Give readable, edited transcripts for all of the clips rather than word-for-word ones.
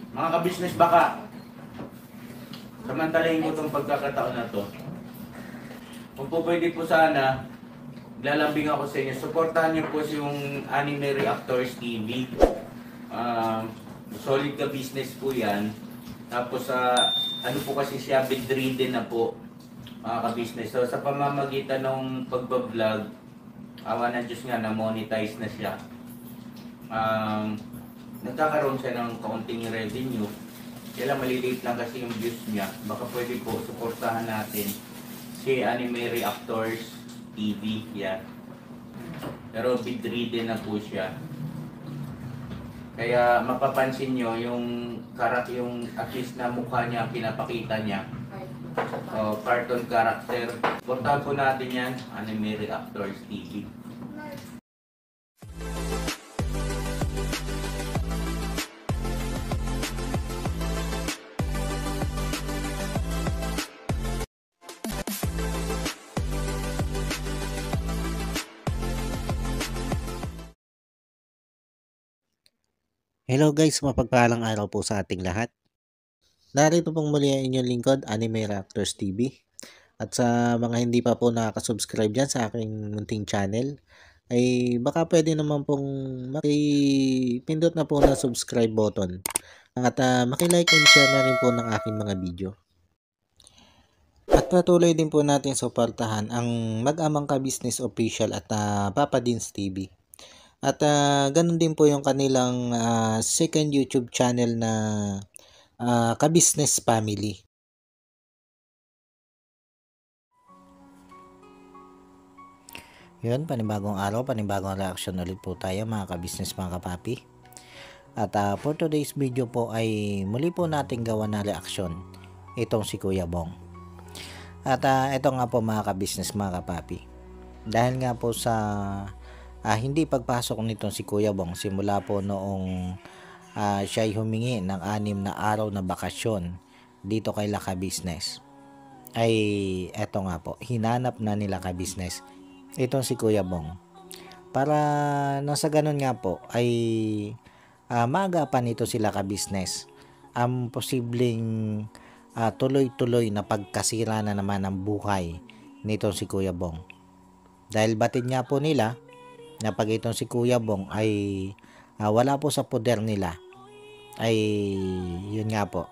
Mga ka-business, baka samantalahin ko itong pagkakataon na to. Kung po pwede po sana, lalambing ako sa inyo. Supportahan niyo po yung Anime Reactors TV. Solid ka business po yan. Tapos ano po kasi siya, bedridden na po, mga ka-business. So sa pamamagitan ng pagbablog, awa ng Diyos nga, na-monetize na siya. Nagkakaroon siya ng kaunting revenue. Kaya maliliit lang kasi yung views niya. Baka pwede po suportahan natin si Anime Reactors TV. Yan. Pero bedridden na po siya. Kaya mapapansin nyo yung at least na mukha niya, pinapakita niya. Cartoon character. Suportahan po natin yan, Anime Reactors TV. Hello guys, mapagpalang araw po sa ating lahat. Narito pong muli ang inyong lingkod, Anime Reactors TV. At sa mga hindi pa po nakaka-subscribe dyan sa aking munting channel, ay baka pwede naman pong makipindot na po na subscribe button. At makilike and share na rin po ng aking mga video. At patuloy din po natin suportahan ang Mag-amang Ka-Business Official at Papa Dins TV. At ganun din po yung kanilang second YouTube channel na Ka-Business Family. Yun, panibagong araw, panibagong reaction ulit po tayo mga ka-business, mga kapapi. At for today's video po ay muli po nating gawa na reaction itong si Kuya Bong. At ito nga po mga ka-business, mga kapapi. Dahil nga po sa hindi pagpasok nitong si Kuya Bong simula po noong siya'y humingi ng 6 na araw na bakasyon dito kay Laka Business, ay eto nga po, hinanap na nila Ka Business itong si Kuya Bong para nasa ganun nga po ay maagapan nito sila Ka Business ang posibleng tuloy-tuloy na pagkasira na naman ng buhay nitong si Kuya Bong. Dahil batid nga po nila na pag itong si Kuya Bong ay wala po sa poder nila, ay yun nga po,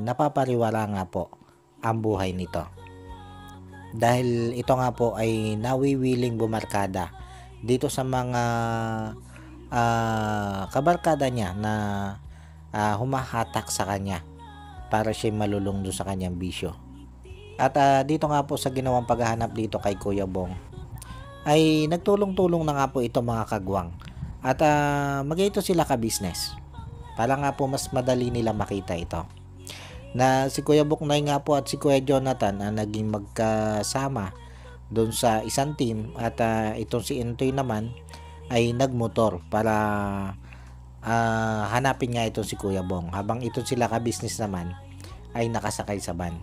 napapariwara nga po ang buhay nito. Dahil ito nga po ay nawiwiling bumarkada dito sa mga kabarkada niya na humahatak sa kanya para siya malulong doon sa kanyang bisyo. At dito nga po sa ginawang paghahanap dito kay Kuya Bong, ay nagtulong-tulong na nga po ito mga kagwang. At mag-ito sila Ka Business para nga po mas madali nila makita ito. Na si Kuya Buknoy nga po at si Kuya Jonathan naging magkasama doon sa isang team. At itong si Intoy naman ay nagmotor para hanapin nga itong si Kuya Bong. Habang itong sila Ka Business naman ay nakasakay sa van.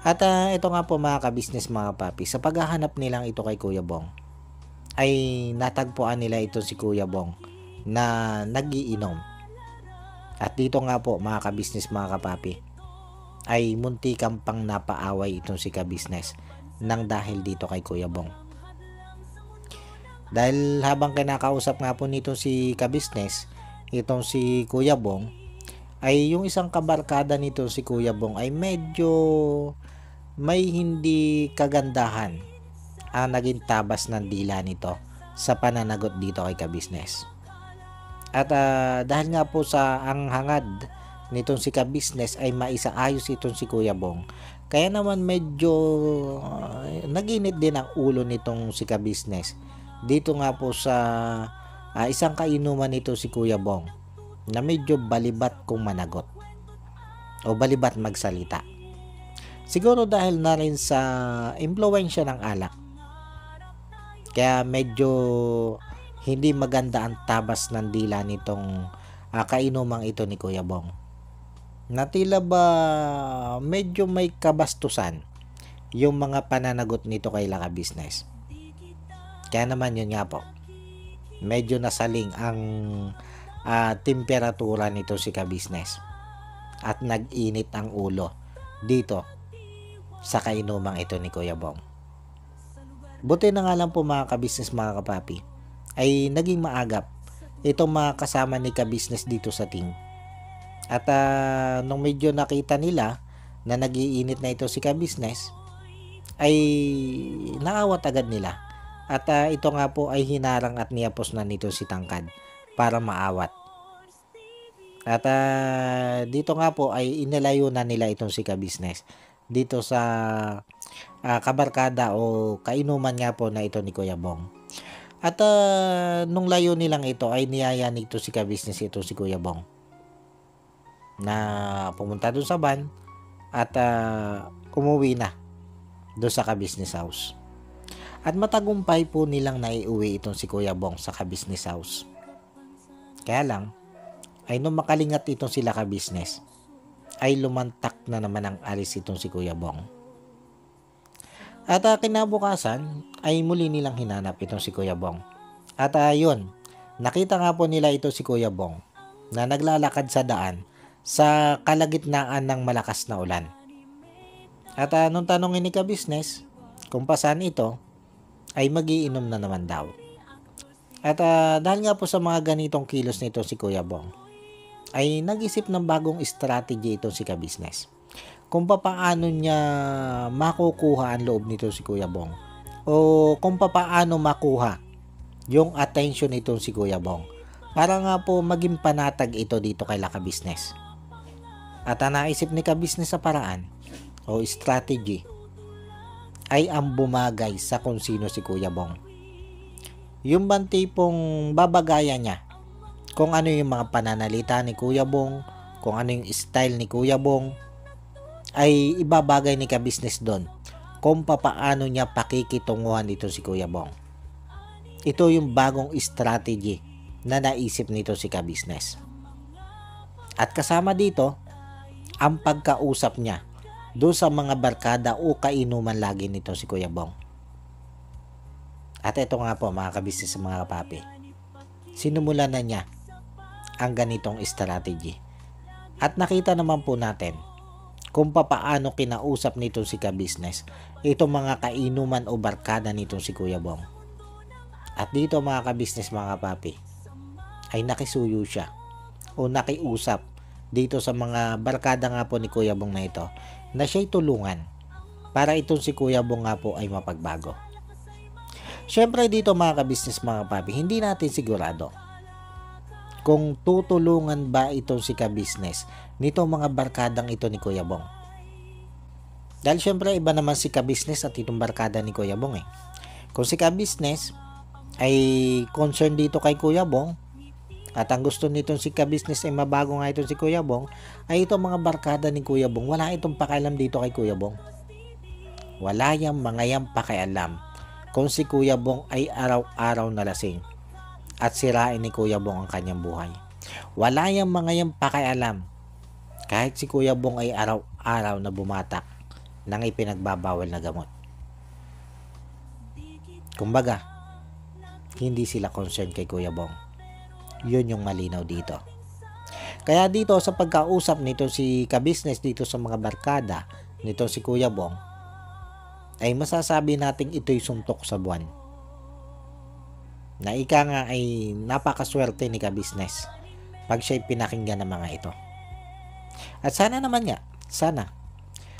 At ito nga po mga ka-business, mga papi, sa paghahanap nilang ito kay Kuya Bong ay natagpuan nila ito si Kuya Bong na nagiinom. At dito nga po mga ka-business, mga kapapi, ay muntikang pang napaaway itong si Ka Business nang dahil dito kay Kuya Bong. Dahil habang kinakausap nga po nito si Ka Business itong si Kuya Bong, ay yung isang kabarkada nito si Kuya Bong ay medyo may hindi kagandahan ang naging tabas ng dila nito sa pananagot dito kay Ka Business. At dahil nga po sa ang hangad nitong si Ka Business ay maisaayos itong si Kuya Bong, kaya naman medyo naginit din ang ulo nitong si Ka Business dito nga po sa isang kainuman nito si Kuya Bong na medyo balibat kung managot o balibat magsalita. Siguro dahil na rin sa impluwensya ng alak, kaya medyo hindi maganda ang tabas ng dila nitong kainumang ito ni Kuya Bong. Na tila ba medyo may kabastusan yung mga pananagot nito kay Laka Business. Kaya naman yun nga po, medyo nasaling ang temperatura nito si Ka Business. at nag-init ang ulo dito sa kainumang ito ni Kuya Bong. Buti na nga lang po mga ka-business mga kapapi ay naging maagap itong mga kasama ni ka-business dito sa team. At nung medyo nakita nila na nagiinit na ito si ka-business ay naawat agad nila. At ito nga po ay hinarang at niyapos na nito si Tangkad para maawat. At dito nga po ay inilayo na nila itong si ka-business dito sa kabarkada o kainuman nga po na ito ni Kuya Bong. At nung layo nilang ito ay niyaya nito si ka-business ito si Kuya Bong na pumunta dun sa van at umuwi na doon sa ka-business house. At matagumpay po nilang naiuwi itong si Kuya Bong sa ka-business house. Kaya lang, ay nung makalingat itong sila ka-business, ay lumantak na naman ang alis itong si Kuya Bong. At kinabukasan, ay muli nilang hinanap itong si Kuya Bong. At yun, nakita nga po nila ito si Kuya Bong na naglalakad sa daan sa kalagitnaan ng malakas na ulan. At nung tanongin ni ka-business kung pasan ito, ay magiinom na naman daw. At dahil nga po sa mga ganitong kilos nito si Kuya Bong, ay nag-isip ng bagong strategy ito si ka-business. Kung paano niya makukuha ang loob nito si Kuya Bong o kung paano makuha yung attention nito si Kuya Bong para nga po maging panatag ito dito kay ka-business. At naisip ni ka-business sa paraan o strategy ay ang bumagay sa kung sino si Kuya Bong. Yung bang tipong babagayan niya kung ano yung mga pananalita ni Kuya Bong, kung ano yung style ni Kuya Bong, ay ibabagay ni ka-business doon kung paano niya pakikitunguhan dito si Kuya Bong. Ito yung bagong strategy na naisip nito si ka-business. At kasama dito, ang pagkausap niya doon sa mga barkada o kainuman lagi nito si Kuya Bong. At ito nga po mga ka-business mga kapapi, sinumulan na niya ang ganitong strategy. At nakita naman po natin kung paano kinausap nito si ka-business itong mga kainuman o barkada nito si Kuya Bong. At dito mga ka-business mga kapapi, ay nakisuyo siya o nakiusap dito sa mga barkada nga po ni Kuya Bong na ito na siya'y tulungan para itong si Kuya Bong nga po ay mapagbago. Syempre dito mga ka-business mga kapapi, hindi natin sigurado kung tutulungan ba itong si ka-business nito mga barkadang ito ni Kuya Bong. Dahil syempre iba naman si ka-business at itong barkada ni Kuya Bong eh. Kung si ka-business ay concerned dito kay Kuya Bong at ang gusto nitong si ka-business ay mabago nga itong si Kuya Bong, ay itong mga barkada ni Kuya Bong wala itong pakialam dito kay Kuya Bong. Wala yang mga yang pakialam kung si Kuya Bong ay araw-araw na lasing at sirain ni Kuya Bong ang kanyang buhay. Wala yang mga yang pakialam kahit si Kuya Bong ay araw-araw na bumatak ng ipinagbabawal na gamot. Kumbaga, hindi sila concerned kay Kuya Bong. Yun yung malinaw dito. Kaya dito sa pagkausap nito si ka-business dito sa mga barkada nito si Kuya Bong, ay masasabi nating ito'y suntok sa buwan. Na ika nga ay napakaswerte ni ka-business pag siya'y pinakinggan ng mga ito. At sana naman nga,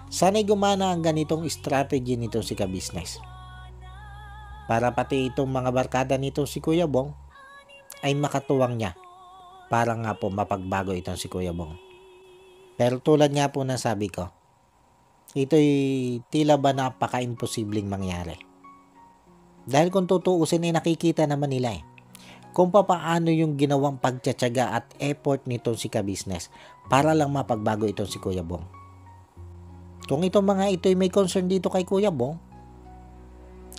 sana'y gumana ang ganitong strategy nito si ka-business. Para pati itong mga barkada nito si Kuya Bong ay makatuwang niya para nga po mapagbago itong si Kuya Bong. Pero tulad nga po na sabi ko, ito'y tila ba napaka-imposibleng mangyari. Dahil kung tutuusin ay nakikita naman nila kung paano yung ginawang pagtsatsaga at effort nitong si ka-business para lang mapagbago itong si Kuya Bong. Kung itong mga ito'y may concern dito kay Kuya Bong,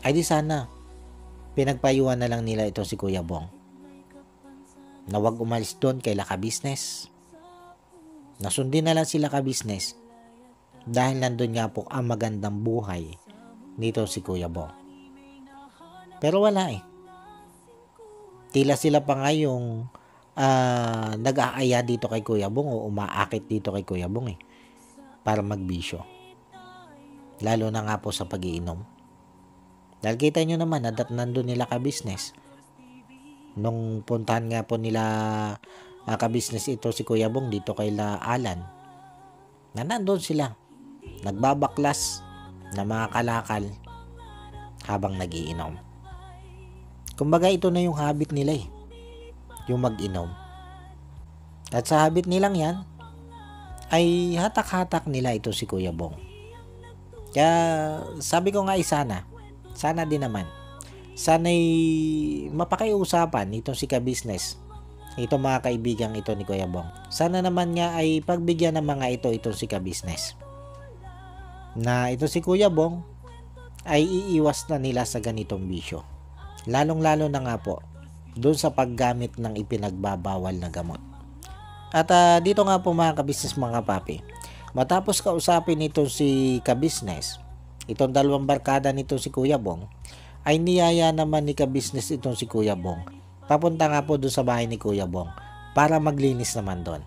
ay di sana pinagpayuhan na lang nila itong si Kuya Bong na wag umalis doon kay ka-business. Nasundin na lang sila ka-business dahil nandun nga po ang magandang buhay nito si Kuya Bong. Pero wala Tila sila pa nga yung nag-aaya dito kay Kuya Bong o umaakit dito kay Kuya Bong para magbisyo. Lalo na nga po sa pag-iinom. Dahil kita nyo naman, nandun nila ka-business. Nung puntahan nga po nila ka-business ito si Kuya Bong dito kay Alan, na nandun sila. Nagbabaklas na mga kalakal habang nagiinom. Kumbaga ito na yung habit nila yung mag-inom. At sa habit nilang yan, ay hatak-hatak nila ito si Kuya Bong. Kaya sabi ko nga sana din naman, sana'y mapakiusapan itong si ka-business, itong mga kaibigan ito ni Kuya Bong. Sana naman nga ay pagbigyan ng mga itong si ka-business. Na ito si Kuya Bong ay iiwas na nila sa ganitong bisyo. Lalong-lalo na nga po doon sa paggamit ng ipinagbabawal na gamot. At dito nga po mga ka-business mga papi, matapos kausapin nito si ka-business, itong dalawang barkada nito si Kuya Bong, ay niyaya naman ni ka-business itong si Kuya Bong. Papunta nga po doon sa bahay ni Kuya Bong para maglinis naman doon.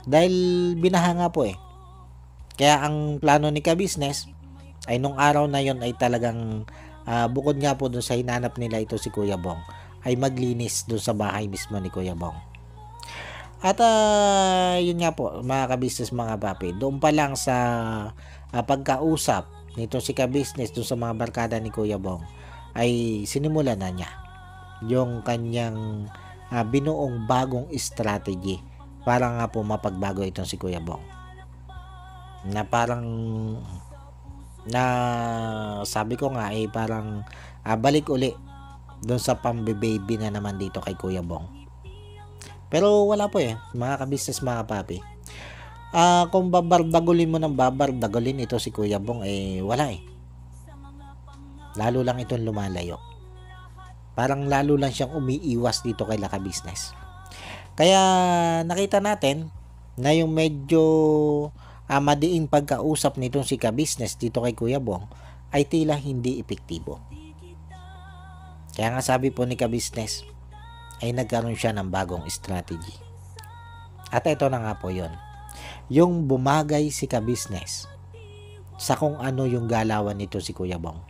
Dahil binaha nga po Kaya ang plano ni ka-business ay nung araw na yon ay talagang bukod nga po doon sa hinanap nila ito si Kuya Bong, ay maglinis doon sa bahay mismo ni Kuya Bong. At yun nga po mga ka-business mga papi, doon pa lang sa pagkausap nito si ka-business doon sa mga barkada ni Kuya Bong, ay sinimula na niya yung kanyang binuong bagong strategy para nga po mapagbago itong si Kuya Bong. Na parang na sabi ko nga parang balik uli doon sa pambe-baby na naman dito kay Kuya Bong. Pero wala po mga ka-business mga papi. Kung babardagulin mo ng babardagulin ito si Kuya Bong, wala Lalo lang itong lumalayo. Parang lalo lang siyang umiiwas dito kay ka-business. Kaya nakita natin na yung medyo madiing pagkausap nitong si ka-business dito kay Kuya Bong ay tila hindi epektibo. Kaya nga sabi po ni ka-business ay nagkaroon siya ng bagong strategy. At ito na nga po yon, yung bumagay si ka-business sa kung ano yung galawan nito si Kuya Bong.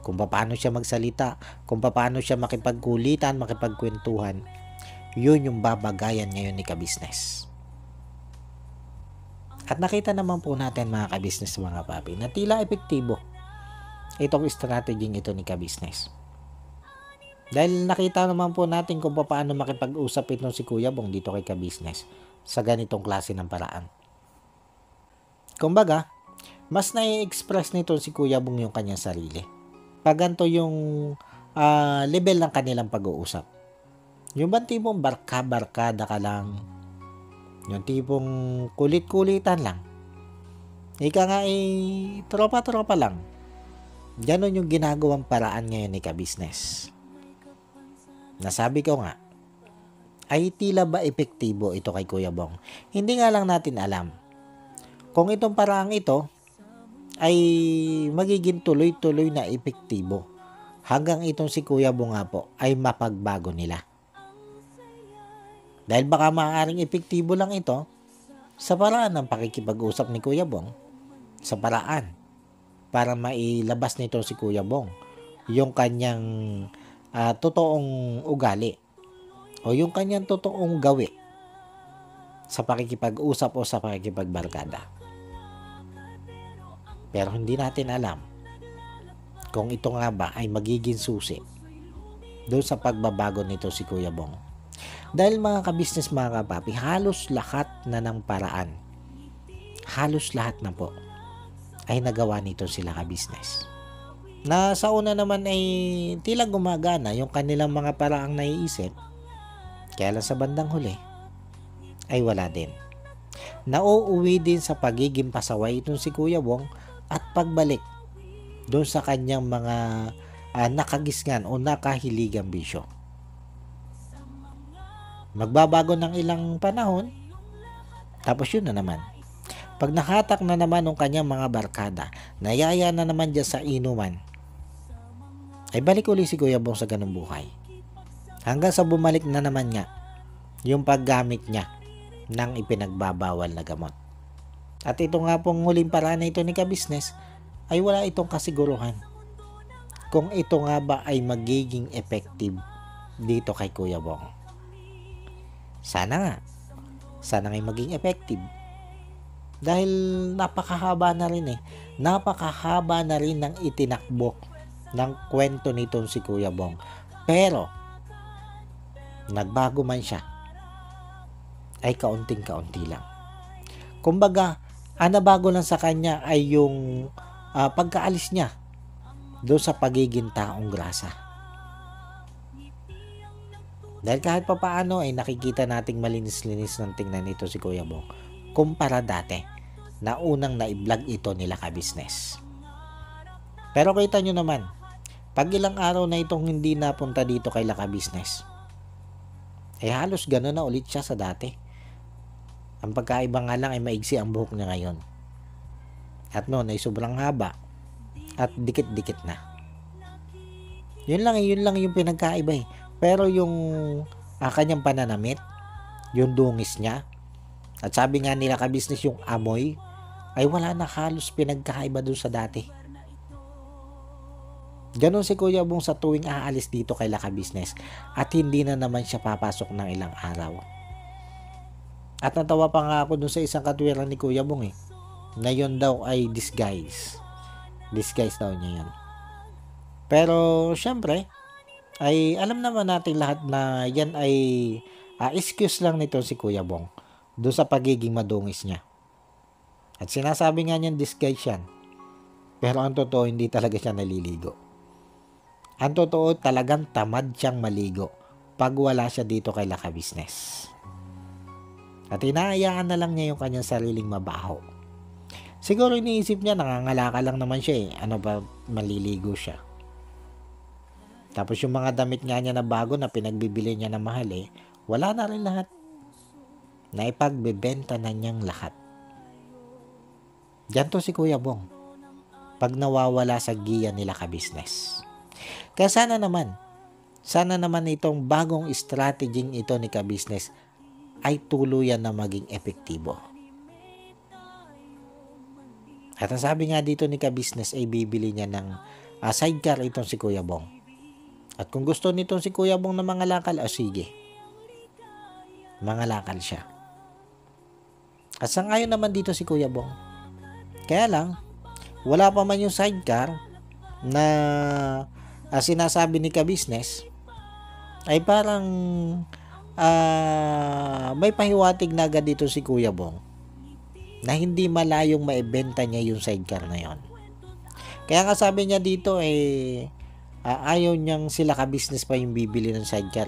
Kung paano siya magsalita, kung paano siya makipagkulitan, makipagkwentuhan, yun yung babagayan ngayon ni ka-business. At nakita naman po natin mga ka-business mga papi na tila epektibo itong strategy ito ni ka-business. Dahil nakita naman po natin kung paano makipag-usap itong si Kuya Bong dito kay ka-business sa ganitong klase ng paraan. Kumbaga, mas nai-express nito si Kuya Bong yung kanyang sarili. Pag ganito yung level ng kanilang pag-uusap. Yung ba tipong barka-barkada ka lang, yung tipong kulit-kulitan lang. Ika nga tropa-tropa lang. Ganon yung ginagawang paraan ngayon ni ka-business. Nasabi ko nga, ay tila ba epektibo ito kay Kuya Bong? Hindi nga lang natin alam kung itong paraang ito ay magiging tuloy-tuloy na epektibo hanggang itong si Kuya Bong nga po ay mapagbago nila. Dahil baka maaaring epektibo lang ito sa paraan ng pakikipag-usap ni Kuya Bong, sa paraan para mailabas nito si Kuya Bong yung kanyang totoong ugali o yung kanyang totoong gawi sa pakikipag-usap o sa pakikipagbarkada. Pero hindi natin alam kung ito nga ba ay magiging susi doon sa pagbabago nito si Kuya Bong. Dahil mga ka-business mga kapapi, halos lahat na ng paraan, halos lahat na po ay nagawa nito sila ka-business. Na sa una naman ay tila gumagana yung kanilang mga paraang naiisip, kaya lang sa bandang huli ay wala din. Nauuwi din sa pagiging pasaway itong si Kuya Bong at pagbalik doon sa kanyang mga nakagisngan o nakahiligang bisyo. Magbabago ng ilang panahon, tapos yun na naman. Pag nakatak na naman ng kanyang mga barkada, nayaya na naman dyan sa inuman, ay balik uli si Kuya Bong sa ganung buhay. Hanggang sa bumalik na naman nga yung paggamit niya ng ipinagbabawal na gamot. At ito nga pong huling paraan na ito ni ka-business ay wala itong kasiguruhan kung ito nga ba ay magiging effective dito kay Kuya Bong. Sana nga maging effective. Dahil napakahaba na rin Napakahaba na rin ng itinakbo ng kwento nitong si Kuya Bong. Pero, nagbago man siya, ay kaunting-kaunti lang. Kumbaga, ang nabago lang sa kanya ay yung pagkaalis niya doon sa pagiging taong grasa. Dahil kahit pa paano ay nakikita nating malinis-linis ng tingnan nito si Kuya Bong kumpara dati na unang na-vlog ito nila ka-business. Pero kita nyo naman, pag ilang araw na itong hindi napunta dito kay ka-business, ay halos gano'n na ulit siya sa dati. Ang pagkaiba nga lang ay maigsi ang buhok niya ngayon. At noon ay sobrang haba at dikit-dikit na. Yun lang yung pinagkaiba . Pero yung kanyang pananamit, yung dungis niya, at sabi nga nila ka-business yung amoy, ay wala na halos pinagkaiba dun sa dati. Ganon si Kuya Bong sa tuwing aalis dito kay ka-business at hindi na naman siya papasok ng ilang araw. At natawa pa nga ako dun sa isang katwiran ni Kuya Bong na yun daw ay disguise. Disguise daw niya yun. Pero syempre, ay alam naman natin lahat na yan ay excuse lang nito si Kuya Bong doon sa pagiging madungis niya. At sinasabi nga niyan disguise yan. Pero ang totoo hindi talaga siya naliligo. Ang totoo talagang tamad siyang maligo pag wala siya dito kay ka-business. At inaayaan na lang niya yung kanyang sariling mabaho. Siguro iniisip niya nangangalaka lang naman siya . Ano ba maliligo siya? Tapos yung mga damit nga niya na bago na pinagbibili niya na mahal wala na rin lahat. Naipagbebenta na niyang lahat. Diyan to si Kuya Bong pag nawawala sa giya nila ka-business. Kaya sana naman itong bagong strategy ito ni ka-business ay tuluyan na maging epektibo. At ang sabi nga dito ni ka-business ay bibili niya ng sidecar itong si Kuya Bong. At kung gusto nitong si Kuya Bong na mangalakal, sige. Mangalakal siya. At sangayon naman dito si Kuya Bong. Kaya lang, wala pa man yung sidecar na sinasabi ni ka-business, ay parang may pahiwatig na agad dito si Kuya Bong na hindi malayong maibenta niya yung sidecar na yon. Kaya nga sabi niya dito ayaw niyang sila ka-business pa yung bibili ng sidecar .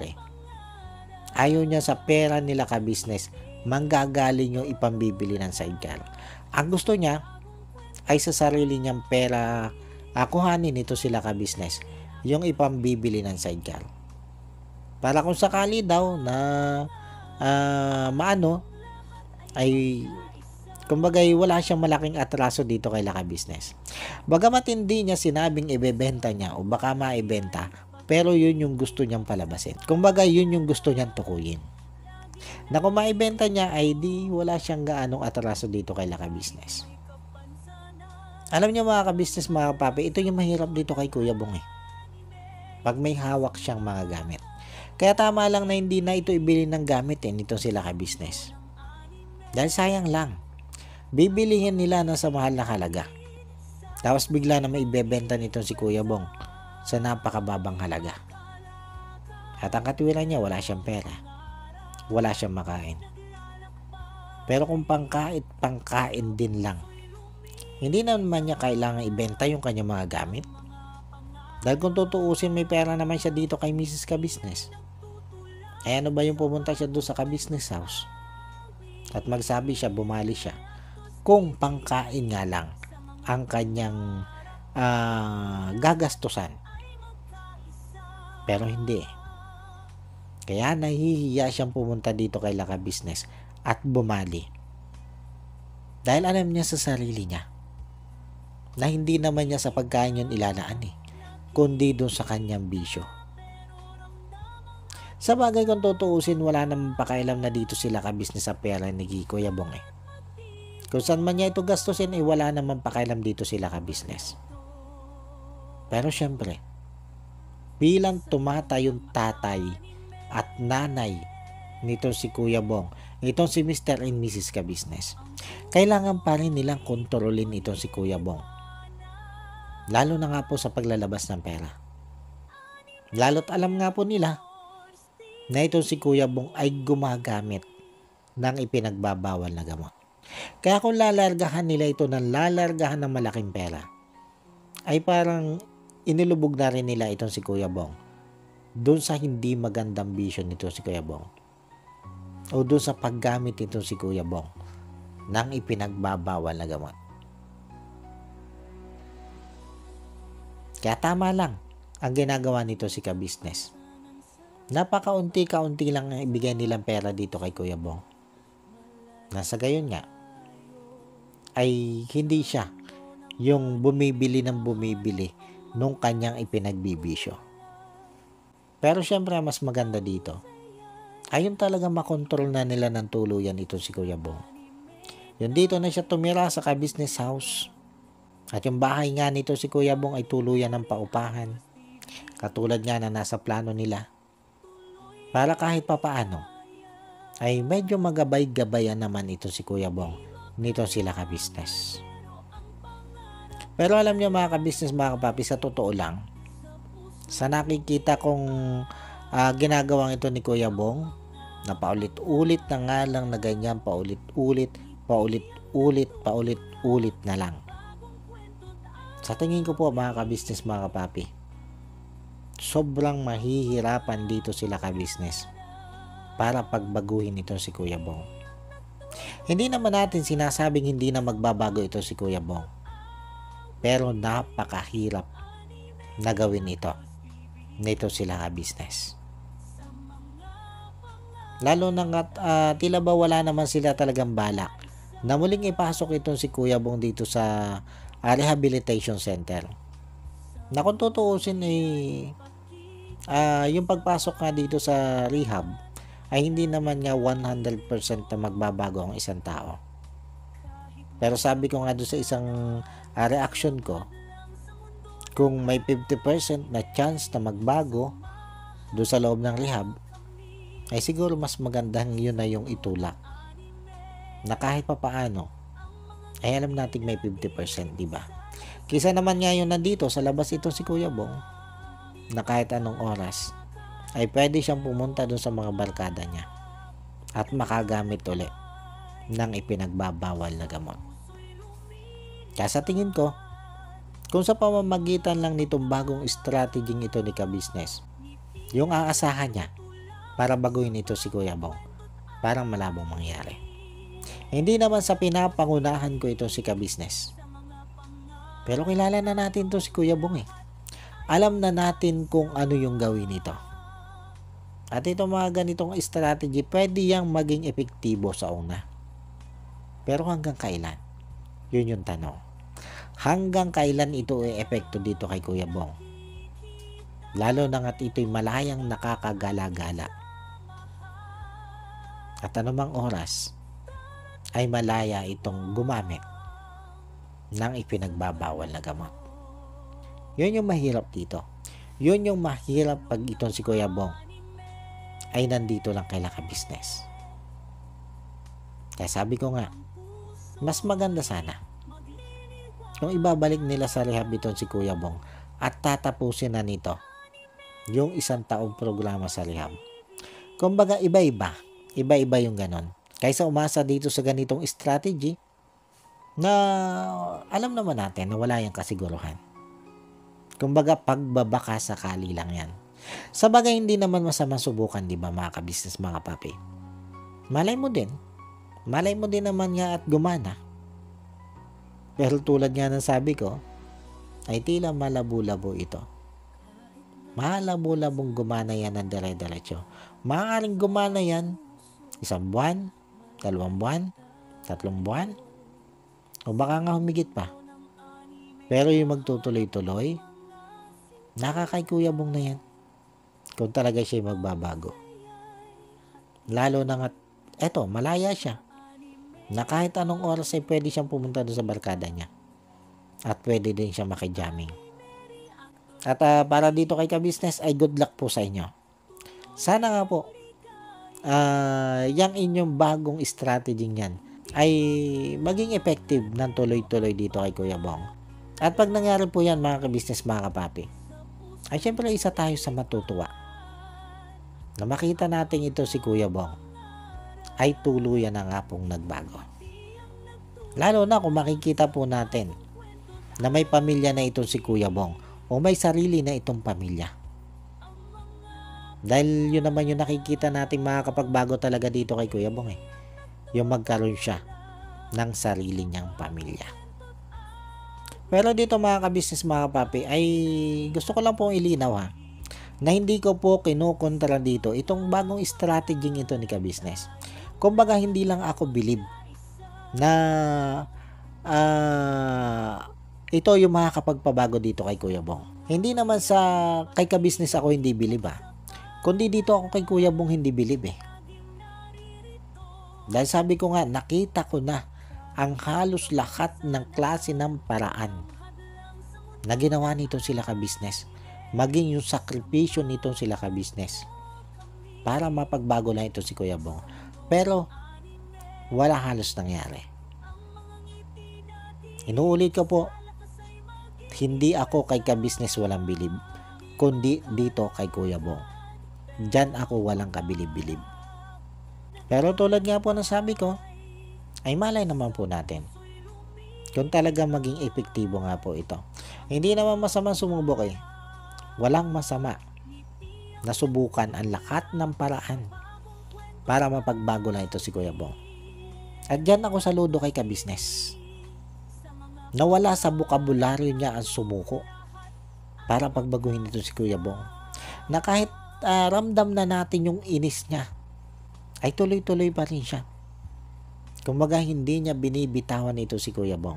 Ayaw niya sa pera nila ka-business manggagaling yung ipambibili ng sidecar. Ang gusto niya ay sa sarili niyang pera kuhanin ito sila ka-business yung ipambibili ng sidecar. Para kung sakali daw na ay kumbaga wala siyang malaking atraso dito kay ka-business. Bagamat hindi niya sinabing ibebenta niya o baka maibenta, pero yun yung gusto niyang palabasin. Kumbaga yun yung gusto niyang tukuyin. Na kung maibenta niya ay di wala siyang gaanong atraso dito kay ka-business. Alam niyo mga ka-business, mga papi, ito yung mahirap dito kay Kuya Bong pag may hawak siyang mga gamit. Kaya tama lang na hindi na ito ibili ng gamit nito sila ka-business. Dahil sayang lang. Bibilihin nila ng sa mahal na halaga. Tapos bigla na maibebenta nito si Kuya Bong sa napakababang halaga. At ang katwiran niya, wala siyang pera. Wala siyang makain. Pero kung pangkain din lang, hindi naman niya kailangan ibenta yung kanyang mga gamit. Dahil kung tutuusin, may pera naman siya dito kay Mrs. Ka-business. Eh ano ba yung pumunta siya doon sa ka-business house? At magsabi siya, bumali siya. Kung pangkain nga lang ang kanyang gagastusan. Pero hindi. Kaya nahihiya siyang pumunta dito kay ka-business at bumali. Dahil alam niya sa sarili niya na hindi naman niya sa pagkain yun ilalaan kundi doon sa kanyang bisyo. Sa bagay kung tutuusin, wala namang pakailam na dito sila ka-business sa pera ni Kuya Bong eh. Kung saan man niya ito gastusin, wala namang pakailam dito sila ka-business. Pero syempre, bilang tumatayong tatay at nanay nito si Kuya Bong, itong si Mr. and Mrs. ka-business, kailangan pa rin nilang kontrolin itong si Kuya Bong. Lalo na nga po sa paglalabas ng pera. Lalo't alam nga po nila na itong si Kuya Bong ay gumagamit ng ipinagbabawal na gamot. Kaya kung lalargahan nila ito ng lalargahan ng malaking pera, ay parang inilubog na rin nila itong si Kuya Bong doon sa hindi magandang vision nito si Kuya Bong, o doon sa paggamit nito si Kuya Bong ng ipinagbabawal na gamot. Kaya tama lang ang ginagawa nito si ka-business. Napakaunti-kaunti lang ang ibigay nilang pera dito kay Kuya Bong. Nasa gayon nga, ay hindi siya yung bumibili ng bumibili nung kanyang ipinagbibisyo. Pero syempre, mas maganda dito, ayun talaga makontrol na nila ng tuluyan ito si Kuya Bong. Yung dito na siya tumira sa ka-business house. At yung bahay nga nito si Kuya Bong ay tuluyan ng paupahan. Katulad nga na nasa plano nila. Para kahit papaano, ay medyo magabay-gabayan naman ito si Kuya Bong nito sila ka-business. Pero alam niyo mga ka-business, mga kapapi, sa totoo lang, sa nakikita kong ginagawang ito ni Kuya Bong, na paulit-ulit na nga lang na ganyan, paulit-ulit na lang. Sa tingin ko po mga ka-business, mga kapapi, sobrang mahihirapan dito sila ka-business para pagbaguhin ito si Kuya Bong. Hindi naman natin sinasabing hindi na magbabago ito si Kuya Bong, pero napakahirap na gawin ito nito sila ka-business. Lalo na nga tila ba wala naman sila talagang balak na muling ipasok itong si Kuya Bong dito sa rehabilitation center. Na kung tutuusin yung pagpasok nga dito sa rehab ay hindi naman nga 100% na magbabago ang isang tao. Pero sabi ko nga doon sa isang reaction ko, kung may 50% na chance na magbago doon sa loob ng rehab, ay siguro mas magandang yun na yung itulak. Na kahit papaano, ay alam natin may 50%, di ba? Kisa naman nga yun nandito sa labas ito si Kuya Bong, na kahit anong oras, ay pwede siyang pumunta doon sa mga barkada niya at makagamit ulit ng ipinagbabawal na gamot. Kaya sa tingin ko, kung sa pamamagitan lang nitong bagong strategy ito ni ka-business, yung aasahan niya para baguhin ito si Kuya Bong, parang malabong mangyari. Hindi naman sa pinapangunahan ko ito si ka-business, pero kilala na natin to si Kuya Bong eh. Alam na natin kung ano yung gawin nito. At itong mga ganitong strategy, pwede yang maging epektibo sa una. Pero hanggang kailan? Yun yung tanong. Hanggang kailan ito ay epekto dito kay Kuya Bong? Lalo na nga't ito'y malayang nakakagala-gala. At anumang oras, ay malaya itong gumamit ng ipinagbabawal na gamot. Yun yung mahirap dito. Yun yung mahirap pag itong si Kuya Bong ay nandito lang kay ka-business. Kaya sabi ko nga, mas maganda sana kung ibabalik nila sa rehab itong si Kuya Bong at tatapusin na nito yung isang taong programa sa rehab. Kumbaga iba-iba yung ganon. Kaysa umasa dito sa ganitong strategy na alam naman natin na wala yung kasiguruhan. Kumbaga pagbabaka sakali lang yan. Sa bagay hindi naman masama subukan, di ba mga ka-business, mga papi? Malay mo din naman nga at gumana. Pero tulad nga ng sabi ko, ay tila malabo-labo ito. Malabo-labong gumana yan ng dire-diretso. Maaaring gumana yan 1 buwan, 2 buwan, 3 buwan, o baka nga humigit pa. Pero yung magtutuloy-tuloy, nakakay Kuya Bong na yan. Kung talaga siya magbabago. Lalo na nga, eto, malaya siya. Na kahit anong oras ay pwede siyang pumunta doon sa barkada niya. At pwede din siya makijamming. At para dito kay ka-business ay good luck po sa inyo. Sana nga po, yung inyong bagong strategy niyan ay maging effective ng tuloy-tuloy dito kay Kuya Bong. At pag nangyari po yan mga ka-business, mga kapapi, ay syempre isa tayo sa matutuwa na makita natin ito si Kuya Bong ay tuluyan na nga pong nagbago. Lalo na kung makikita po natin na may pamilya na itong si Kuya Bong o may sarili na itong pamilya. Dahil yun naman yung nakikita natin makakapagbago talaga dito kay Kuya Bong eh. Yung magkaroon siya ng sarili niyang pamilya. Pero dito mga ka-business, mga kapapi, ay gusto ko lang pong ilinaw na hindi ko po kinukontra dito itong bagong strategy ito ni ka-business. Kumbaga hindi lang ako believe na ito yung makakapagpabago dito kay Kuya Bong. Hindi naman sa kay ka-business ako hindi believe kundi dito ako kay Kuya Bong hindi believe eh. Dahil sabi ko nga, nakita ko na ang halos lahat ng klase ng paraan na ginawa nito sila ka-business. Maging yung sakripisyo nito sila ka-business para mapagbago na ito si Kuya Bong. Pero wala halos nangyari. Inuulit ko po, hindi ako kay ka-business walang bilib, kundi dito kay Kuya Bong. Diyan ako walang kabilib-bilib. Pero tulad nga po ng sabi ko, ay malay naman po natin kung talaga maging epektibo nga po ito. Hindi naman masama sumubok eh. Walang masama na subukan ang lahat ng paraan para mapagbago na ito si Kuya Bong. At dyan ako saludo kay ka-business. Nawala sa bokabularyo niya ang sumuko para pagbaguhin ito si Kuya Bong. Na kahit ramdam na natin yung inis niya, ay tuloy-tuloy pa rin siya. Kumbaga hindi niya binibitawan ito si Kuya Bong.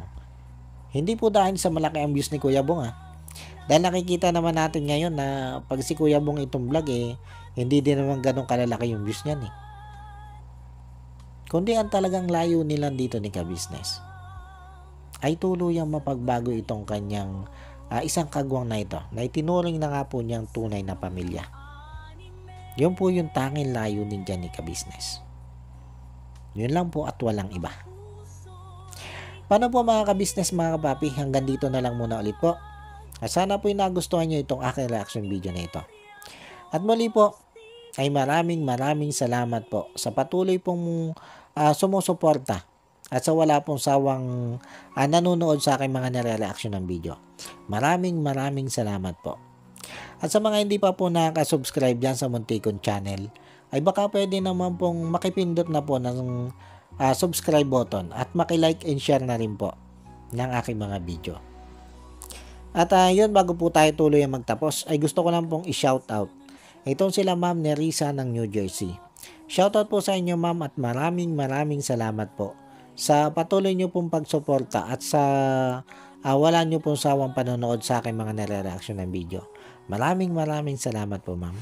Hindi po dahil sa malaki ang views ni Kuya Bong Dahil nakikita naman natin ngayon na pag si Kuya Bong itong vlog hindi din naman ganun kalalaki yung views niyan Kundi ang talagang layo nilang dito ni ka-business ay tuluyang mapagbago itong kanyang isang kagwang na ito na itinuring na nga po niyang tunay na pamilya. Yun po yung tanging layunin dyan ni ka-business. Yun lang po at walang iba. Paano po mga ka-business, mga kapapi? Hanggang dito na lang muna ulit po. Sana po nagustuhan nyo itong aking reaction video na ito. At muli po, ay maraming salamat po sa patuloy pong sumusuporta at sa wala pong sawang nanonood sa aking mga nare-reaction ng video. Maraming salamat po. At sa mga hindi pa po nakaka-subscribe dyan sa Muntikon channel, ay baka pwede naman pong makipindot na po ng subscribe button at maki-like and share na rin po ng aking mga video. At yun, bago po tayo tuloy ang magtapos, ay gusto ko lang pong i-shoutout. Itong sila Ma'am Nerissa ng New Jersey. Shoutout po sa inyo ma'am at maraming salamat po sa patuloy nyo pong pagsuporta at sa wala nyo pong sawang panonood sa aking mga nare-reaction ng video. Maraming salamat po ma'am.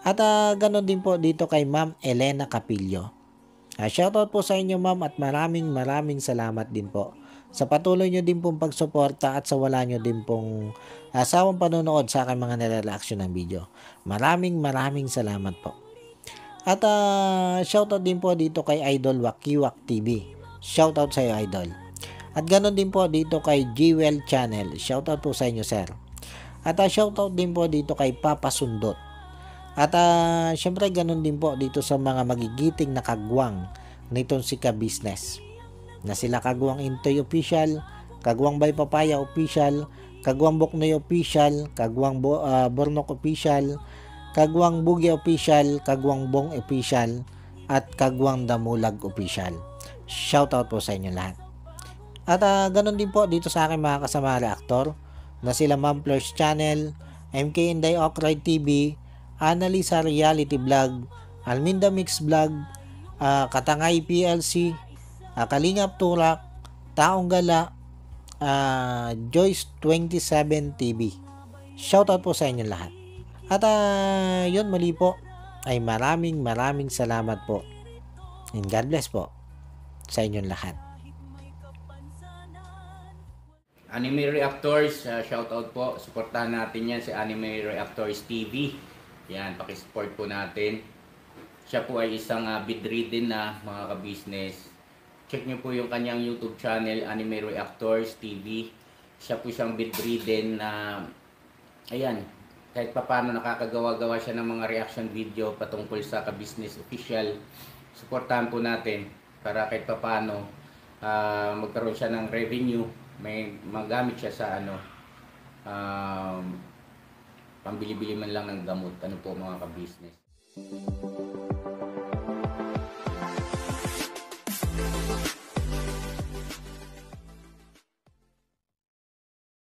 At ganon din po dito kay Ma'am Elena Capillo. Shoutout po sa inyo ma'am at maraming salamat din po sa patuloy nyo din pong pagsuporta at sa wala nyo din pong sawang panonood sa aking mga nare-reaction ng video. Maraming salamat po. At shoutout din po dito kay Idol Wakiwak TV. Shoutout sa iyo Idol. At ganon din po dito kay Jewel Channel. Shoutout po sa inyo sir. At shoutout din po dito kay Papa Sundot. At syempre ganon din po dito sa mga magigiting na kagwang nitong si ka-business. Na sila Kagwang Intoy Official, Kagwang Bay Papaya Official, Kagwang Boknoy Official, Kagwang Bornok Official, Kagwang Bugi Official, Kagwang Bong Official, at Kagwang Damulag Official. Shoutout po sa inyo lahat. At ganon din po dito sa aking mga kasama reactor na sila Ma'am Fleurs Channel, MK Inday Okride TV, Annalisa Reality Vlog, Alminda Mix Vlog, Katangay PLC, Kalingap Turak, Taong Gala, Joyce 27 TV. Shoutout po sa inyo lahat. At yun muli po, ay maraming salamat po. And God bless po sa inyong lahat. Anime Reactors, shoutout po. Suportahan natin yan si Anime Reactors TV. Yan, pakisupport po natin. Siya po ay isang bedridden na mga ka-business. Check nyo po yung kanyang YouTube channel, Anime Reactors TV. Siya po siyang bedridden na, ayan, kahit papano nakakagawa-gawa siya ng mga reaction video patungkol sa ka-business official. Suportahan po natin para kahit papano magkaroon siya ng revenue, may magamit siya sa pambili-bili man lang ng gamot, ano po mga ka-business.